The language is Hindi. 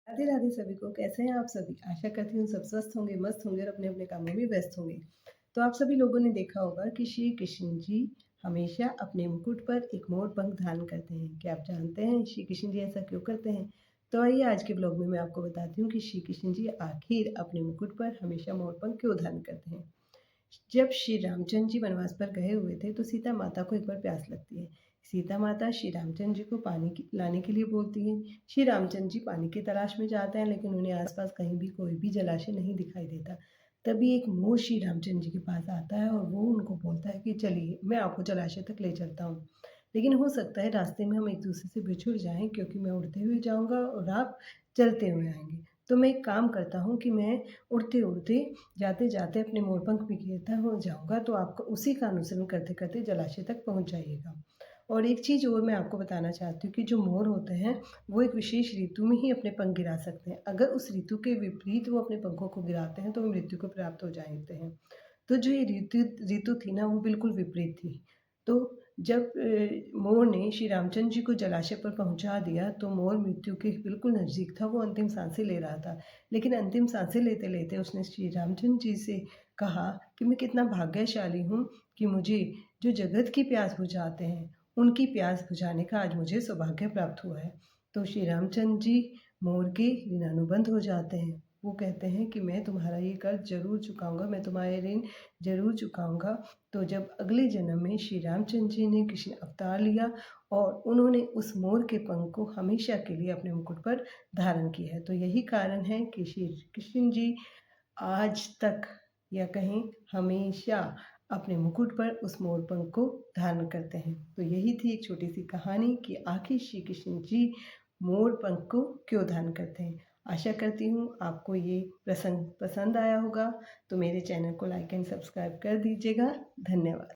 राधे राधे सभी को, कैसे हैं आप सभी? आशा करती हूँ सब स्वस्थ होंगे, मस्त होंगे और अपने-अपने कामों में व्यस्त होंगे। तो आप सभी लोगों ने देखा होगा कि श्री कृष्ण जी हमेशा अपने मुकुट पर एक मोर पंख धारण करते हैं। क्या आप जानते हैं श्री कृष्ण जी ऐसा क्यों करते हैं? तो आइए आज के ब्लॉग में मैं आपको बताती हूँ कि श्री कृष्ण जी आखिर अपने मुकुट पर हमेशा मोर पंख क्यों धारण करते हैं। जब श्री रामचंद्र जी वनवास पर गए हुए थे तो सीता माता को एक बार प्यास लगती है। सीता माता श्री रामचंद्र जी को लाने के लिए बोलती हैं। श्री रामचंद्र जी पानी की तलाश में जाते हैं लेकिन उन्हें आसपास कहीं भी कोई भी जलाशय नहीं दिखाई देता। तभी एक मोर श्री रामचंद्र जी के पास आता है और वो उनको बोलता है कि चलिए मैं आपको जलाशय तक ले चलता हूँ। लेकिन हो सकता है रास्ते में हम एक दूसरे से बिछुड़ जाएं क्योंकि मैं उड़ते हुए जाऊंगा और आप चलते हुए आएंगे। तो मैं एक काम करता हूँ कि मैं उड़ते उड़ते जाते-जाते अपने मोरपंख बिखेरता हो जाऊँगा तो आपको उसी का अनुसरण करते-करते जलाशय तक पहुँच जाइएगा। और एक चीज़ और मैं आपको बताना चाहती हूँ कि जो मोर होते हैं, वो एक विशेष ऋतु में ही अपने पंख गिरा सकते हैं। अगर उस ऋतु के विपरीत वो अपने पंखों को गिराते हैं, तो वो मृत्यु को प्राप्त हो जाते हैं। तो जो ये ऋतु ऋतु थी ना, वो बिल्कुल विपरीत थी। तो जब मोर ने श्री रामचंद्र जी को जलाशय पर पहुँचा दिया, तो मोर मृत्यु के बिल्कुल नज़दीक था, वो अंतिम साँसें ले रहा था। लेकिन अंतिम साँसें लेते-लेते उसने श्री रामचंद्र जी से कहा कि मैं कितना भाग्यशाली हूँ कि मुझे जो जगत की प्यास बुझाते हैं, उनकी प्यास बुझाने का आज मुझे सौभाग्य प्राप्त हुआ है। तो श्री रामचंद्र जी मोर के ऋणानुबंध हो जाते हैं। वो कहते हैं कि मैं तुम्हारा ये कर्ज ज़रूर चुकाऊँगा, मैं तुम्हारे ऋण ज़रूर चुकाऊँगा। तो जब अगले जन्म में श्री रामचंद्र जी ने कृष्ण अवतार लिया और उन्होंने उस मोर के पंख को हमेशा के लिए अपने मुकुट पर धारण किया है। तो यही कारण है कि श्री कृष्ण जी आज तक या कहें हमेशा अपने मुकुट पर उस मोर पंख को धारण करते हैं। तो यही थी एक छोटी-सी कहानी कि आखिर श्री कृष्ण जी मोर पंख को क्यों धारण करते हैं। आशा करती हूँ आपको ये प्रसंग पसंद आया होगा, तो मेरे चैनल को लाइक एंड सब्सक्राइब कर दीजिएगा। धन्यवाद।